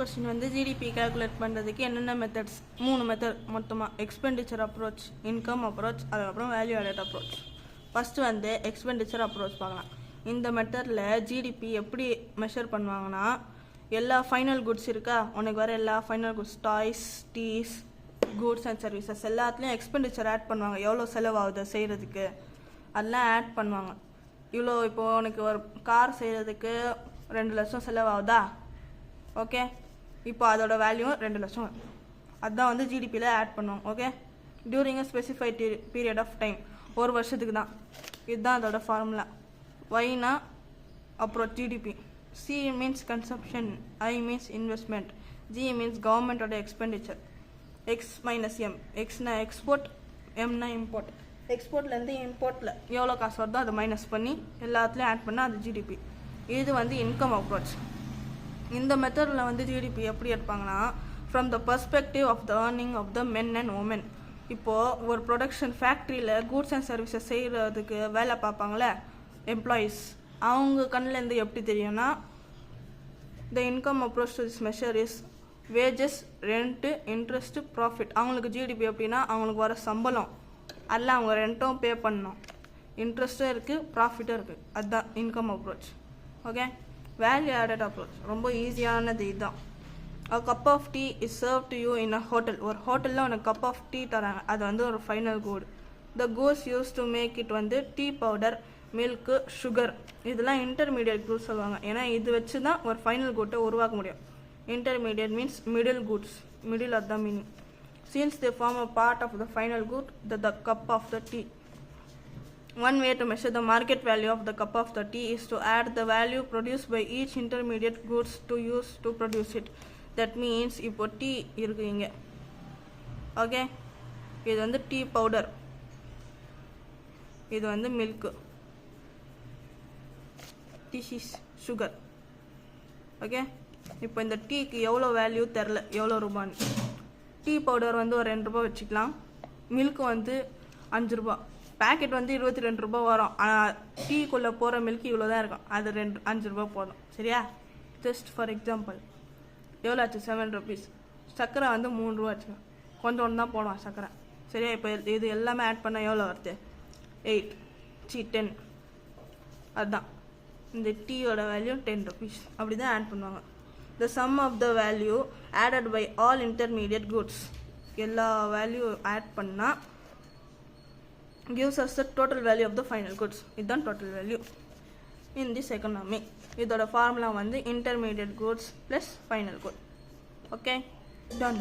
Question வந்து GDP calculate பண்ணுறதுக்கு என்னென்ன மெத்தட்ஸ் 3 மெத்தட் மொத்தமாக எக்ஸ்பெண்டிச்சர் அப்ரோச், இன்கம் அப்ரோச், அதுக்கப்புறம் வேல்யூ ஆடட் அப்ரோச். ஃபஸ்ட்டு வந்து எக்ஸ்பெண்டிச்சர் அப்ரோச் பார்க்கலாம். இந்த மெத்தடில் ஜிடிபி எப்படி மெஷர் பண்ணுவாங்கன்னா, எல்லா ஃபைனல் குட்ஸ் இருக்கா, உனக்கு வர எல்லா final goods toys, teas, goods and services எல்லாத்துலேயும் எக்ஸ்பெண்டிச்சர் ஆட் பண்ணுவாங்க. எவ்வளோ செலவாகுது செய்கிறதுக்கு அதெல்லாம் ஆட் பண்ணுவாங்க. இவ்வளோ இப்போது உனக்கு ஒரு கார் செய்கிறதுக்கு 2 லட்சம் செலவாகுதா, ஓகே, இப்போ அதோட வேல்யூ 2 லட்சம். அதுதான் வந்து ஜிடிபியில் ஆட் பண்ணுவோம். Okay, during a specified period of time, ஒரு வருஷத்துக்கு தான். இதுதான் அதோட ஃபார்முலா. ஒய்னா அப்புறம் GDP, C means consumption, I means investment, G means கவர்மெண்ட்டோட எக்ஸ்பெண்டிச்சர், எக்ஸ் மைனஸ் எம். எக்ஸ்னா எக்ஸ்போர்ட், எம்னா இம்போர்ட். எக்ஸ்போர்ட்லேருந்து இம்போர்ட்டில் எவ்வளோ காசு வருதோ அதை மைனஸ் பண்ணி எல்லாத்துலேயும் ஆட் பண்ணால் அது ஜிடிபி. இது வந்து இன்கம் அப்ரோச். இந்த மெத்தடில் வந்து ஜிடிபி எப்படி எடுப்பாங்கன்னா, from the perspective of the earning of the men and women. இப்போது ஒரு ப்ரொடக்ஷன் ஃபேக்ட்ரியில் கூட்ஸ் அண்ட் சர்வீசஸ் செய்கிறதுக்கு வேலை பார்ப்பாங்களே எம்ப்ளாயீஸ், அவங்க கண்ணிலேருந்து எப்படி தெரியும்னா, the income approach to this measure is wages, rent, interest, profit. அவங்களுக்கு ஜிடிபி எப்படின்னா, அவங்களுக்கு வர சம்பளம் அதில் அவங்க ரெண்ட்டும் பே பண்ணணும், இன்ட்ரெஸ்ட்டும் இருக்குது, ப்ராஃபிட்டும் இருக்குது. அதுதான் income approach. Okay, value added approach ரொம்ப ஈஸியானது. இதுதான். a cup of tea is served to you in a hotel. ஒரு ஹோட்டலில் உனக்கு கப் ஆஃப் டீ தராங்க, அது வந்து ஒரு final good. The goods use to make it வந்து டீ பவுடர், மில்க்கு, சுகர், இதெல்லாம் இன்டர்மீடியட் குட்ஸ் சொல்லுவாங்க. ஏன்னா இது வச்சு தான் ஒரு ஃபைனல் குட்டை உருவாக்க முடியும். Intermediate means middle goods, middle அதுதான் meaning. Since they form a part of the final good, the cup of the tea. One way to measure the market value of the cup of the tea is to add the value produced by each intermediate goods to use to produce it. That means இப்போ tea இருக்குங்க, okay, இது வந்து tea powder, இது வந்து milk, this is sugar. Okay, இப்போ இந்த டீக்கு எவ்வளோ வேல்யூ தெரில, எவ்வளோ ரூபான்னு. டீ பவுடர் வந்து ஒரு 2 ரூபா வச்சுக்கலாம், மில்க்கு வந்து 5 ரூபா, பேக்கெட் வந்து 22 ரூபா வரும். ஆனால் டீக்குள்ளே போகிற மில்க் இவ்வளோ தான் இருக்கும், அது 5 ரூபா போதும். சரியா? ஜஸ்ட் ஃபார் எக்ஸாம்பிள் எவ்வளோ ஆச்சு, 7 rupees. சர்க்கரை வந்து 3 ரூபா ஆச்சு, கொஞ்சம் தான் போடுவான் சர்க்கரை. சரியா? இப்போ இது எல்லாமே ஆட் பண்ணால் எவ்வளோ வருது, 10. அதுதான் இந்த டீயோட வேல்யூ 10 rupees. அப்படி தான் ஆட் பண்ணுவாங்க. The sum of the value added by all intermediate goods, எல்லா வேல்யூ ஆட் பண்ணால் gives us the total value of the final goods. இதுதான் total value in this economy. இதோட ஃபார்முலா வந்து intermediate goods plus final good. Okay, done.